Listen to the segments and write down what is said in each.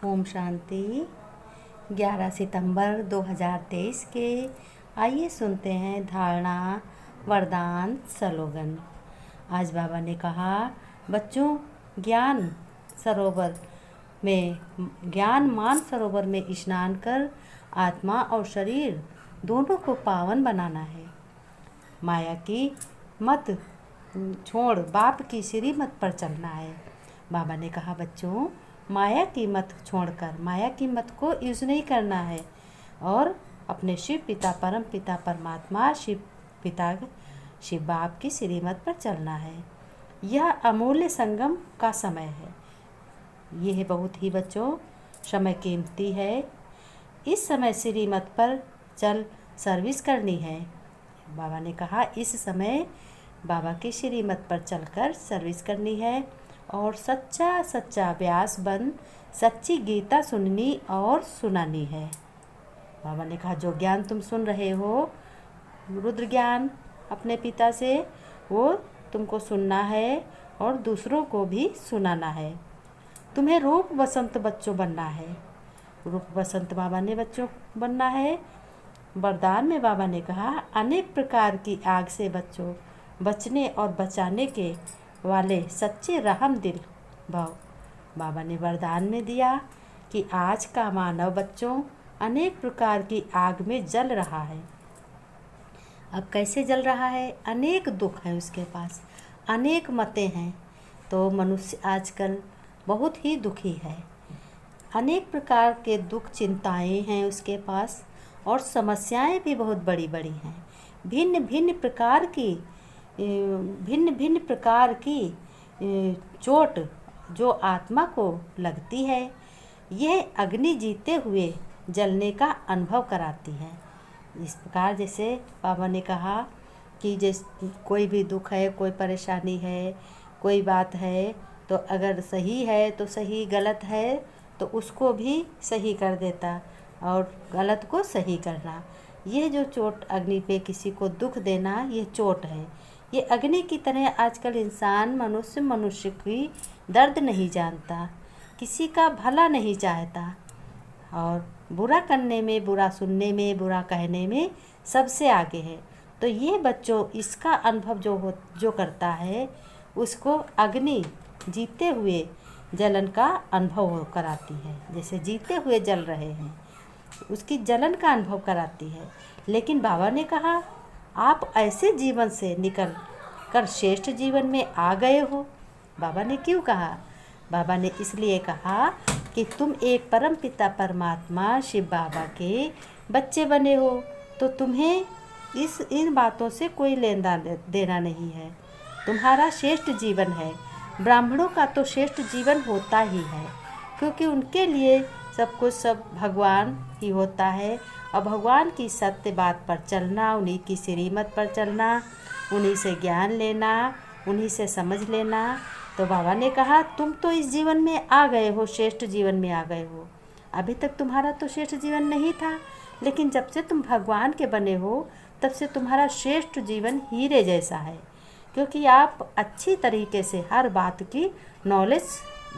ओम शांति। 11 सितंबर 2023 के आइए सुनते हैं धारणा वरदान स्लोगन। आज बाबा ने कहा, बच्चों ज्ञान मान सरोवर में स्नान कर आत्मा और शरीर दोनों को पावन बनाना है। माया की मत छोड़ बाप की श्रीमत पर चलना है। बाबा ने कहा, बच्चों माया की मत छोड़कर माया की मत को यूज नहीं करना है और अपने शिव पिता परम पिता परमात्मा शिव बाप की श्रीमत पर चलना है। यह अमूल्य संगम का समय है। यह बहुत ही बच्चों समय कीमती है। इस समय श्रीमत पर चल सर्विस करनी है। बाबा ने कहा, इस समय बाबा की श्रीमत पर चलकर सर्विस करनी है और सच्चा व्यास बन सच्ची गीता सुननी और सुनानी है। बाबा ने कहा, जो ज्ञान तुम सुन रहे हो रुद्र ज्ञान अपने पिता से, वो तुमको सुनना है और दूसरों को भी सुनाना है। तुम्हें रूप बसंत बच्चों बनना है। रूप बसंत बाबा ने बच्चों बनना है। वरदान में बाबा ने कहा, अनेक प्रकार की आग से बच्चों बचने और बचाने के वाले सच्चे रहम दिल भाव बाबा ने वरदान में दिया कि आज का मानव बच्चों अनेक प्रकार की आग में जल रहा है। अब कैसे जल रहा है? अनेक दुख है उसके पास, अनेक मतें हैं, तो मनुष्य आजकल बहुत ही दुखी है। अनेक प्रकार के दुख चिंताएं हैं उसके पास और समस्याएं भी बहुत बड़ी बड़ी हैं। भिन्न भिन्न प्रकार की चोट जो आत्मा को लगती है, यह अग्नि जीते हुए जलने का अनुभव कराती है। इस प्रकार जैसे बाबा ने कहा कि जैसे कोई भी दुख है, कोई परेशानी है, कोई बात है, तो अगर सही है तो सही, गलत है तो उसको भी सही कर देता और गलत को सही करना। यह जो चोट अग्नि पे किसी को दुख देना, ये चोट है। ये अग्नि की तरह आजकल इंसान मनुष्य की दर्द नहीं जानता, किसी का भला नहीं चाहता और बुरा करने में, बुरा सुनने में, बुरा कहने में सबसे आगे है। तो ये बच्चों इसका अनुभव जो करता है, उसको अग्नि जीते हुए जलन का अनुभव कराती है। जैसे जीते हुए जल रहे हैं, उसकी जलन का अनुभव कराती है। लेकिन बाबा ने कहा, आप ऐसे जीवन से निकल कर श्रेष्ठ जीवन में आ गए हो। बाबा ने क्यों कहा? बाबा ने इसलिए कहा कि तुम एक परम पिता परमात्मा शिव बाबा के बच्चे बने हो, तो तुम्हें इन बातों से कोई लेना देना नहीं है। तुम्हारा श्रेष्ठ जीवन है। ब्राह्मणों का तो श्रेष्ठ जीवन होता ही है, क्योंकि उनके लिए सब भगवान ही होता है और भगवान की सत्य बात पर चलना, उन्हीं की श्रीमत पर चलना, उन्हीं से ज्ञान लेना, उन्हीं से समझ लेना। तो बाबा ने कहा, तुम तो इस जीवन में आ गए हो, श्रेष्ठ जीवन में आ गए हो। अभी तक तुम्हारा तो श्रेष्ठ जीवन नहीं था, लेकिन जब से तुम भगवान के बने हो, तब से तुम्हारा श्रेष्ठ जीवन हीरे जैसा है, क्योंकि आप अच्छी तरीके से हर बात की नॉलेज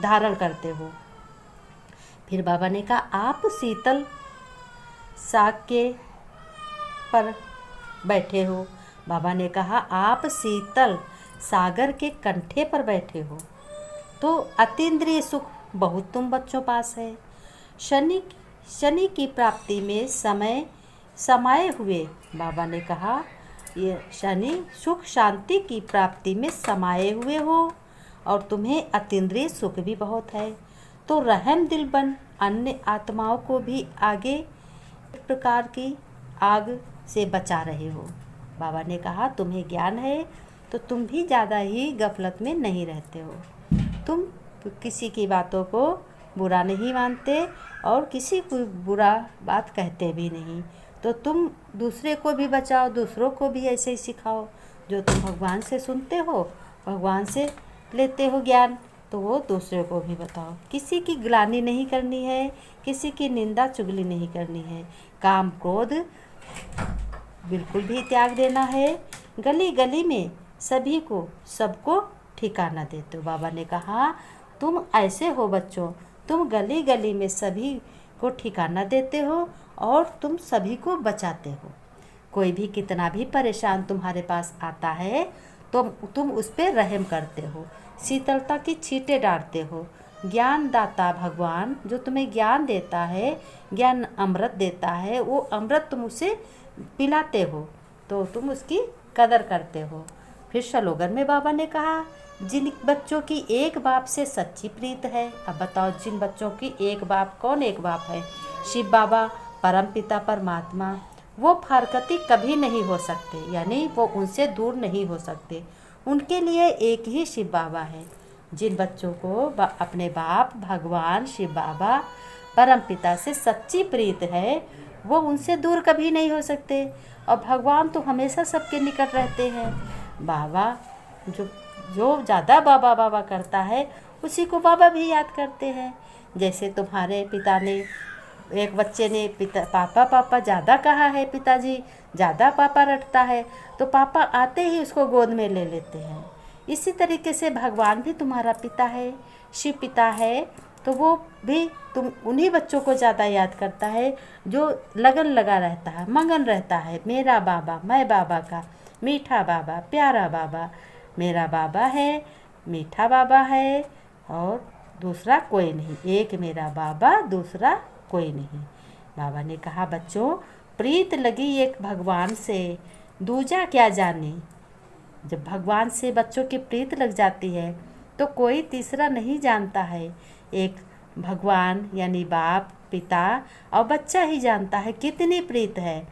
धारण करते हो। फिर बाबा ने कहा, आप शीतल साग के पर बैठे हो। बाबा ने कहा, आप शीतल सागर के कंठे पर बैठे हो, तो अतीन्द्रिय सुख बहुत तुम बच्चों पास है। शनि की प्राप्ति में समाये हुए बाबा ने कहा, ये शनि सुख शांति की प्राप्ति में समाये हुए हो और तुम्हें अतीन्द्रिय सुख भी बहुत है। तो रहम दिल बन अन्य आत्माओं को भी आगे एक प्रकार की आग से बचा रहे हो। बाबा ने कहा, तुम्हें ज्ञान है तो तुम भी ज़्यादा ही गफलत में नहीं रहते हो। तुम किसी की बातों को बुरा नहीं मानते और किसी को बुरा बात कहते भी नहीं। तो तुम दूसरे को भी बचाओ, दूसरों को भी ऐसे ही सिखाओ। जो तुम भगवान से सुनते हो, भगवान से लेते हो ज्ञान, तो वो दूसरे को भी बताओ। किसी की ग्लानि नहीं करनी है, किसी की निंदा चुगली नहीं करनी है। काम क्रोध बिल्कुल भी त्याग देना है। गली गली में सबको ठिकाना देते हो। बाबा ने कहा, तुम ऐसे हो बच्चों, तुम गली गली में सभी को ठिकाना देते हो और तुम सभी को बचाते हो। कोई भी कितना भी परेशान तुम्हारे पास आता है तो तुम उस पर रहम करते हो, शीतलता की छींटे डालते हो। ज्ञान दाता भगवान जो तुम्हें ज्ञान देता है, ज्ञान अमृत देता है, वो अमृत तुम उसे पिलाते हो तो तुम उसकी कदर करते हो। फिर स्लोगन में बाबा ने कहा, जिन बच्चों की एक बाप से सच्ची प्रीत है। अब बताओ, जिन बच्चों की एक बाप, कौन एक बाप है? शिव बाबा, परम पिता परमात्मा। वो फारकती कभी नहीं हो सकते, यानी वो उनसे दूर नहीं हो सकते। उनके लिए एक ही शिव बाबा है। जिन बच्चों को अपने बाप भगवान शिव बाबा परम पिता से सच्ची प्रीत है, वो उनसे दूर कभी नहीं हो सकते। और भगवान तो हमेशा सबके निकट रहते हैं। बाबा जो जो ज़्यादा बाबा बाबा करता है उसी को बाबा भी याद करते हैं। जैसे तुम्हारे पिता ने, एक बच्चे ने पिता पापा पापा ज़्यादा कहा है, पिताजी ज़्यादा पापा रटता है, तो पापा आते ही उसको गोद में ले लेते हैं। इसी तरीके से भगवान भी तुम्हारा पिता है, शिव पिता है, तो वो भी तुम उन्हीं बच्चों को ज़्यादा याद करता है जो लगन लगा रहता है, मगन रहता है। मेरा बाबा, मैं बाबा का, मीठा बाबा, प्यारा बाबा, मेरा बाबा है, मीठा बाबा है और दूसरा कोई नहीं। एक मेरा बाबा, दूसरा कोई नहीं। बाबा ने कहा, बच्चों प्रीत लगी एक भगवान से, दूजा क्या जाने। जब भगवान से बच्चों की प्रीत लग जाती है तो कोई तीसरा नहीं जानता है। एक भगवान यानी बाप, पिता और बच्चा ही जानता है कितनी प्रीत है।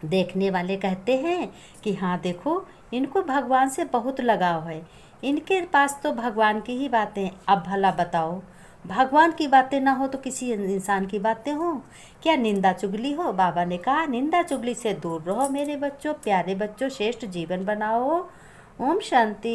देखने वाले कहते हैं कि हाँ देखो, इनको भगवान से बहुत लगाव है, इनके पास तो भगवान की ही बातें। अब भला बताओ, भगवान की बातें ना हो तो किसी इंसान की बातें हो क्या? निंदा चुगली हो? बाबा ने कहा, निंदा चुगली से दूर रहो मेरे बच्चों, प्यारे बच्चों, श्रेष्ठ जीवन बनाओ। ओम शांति।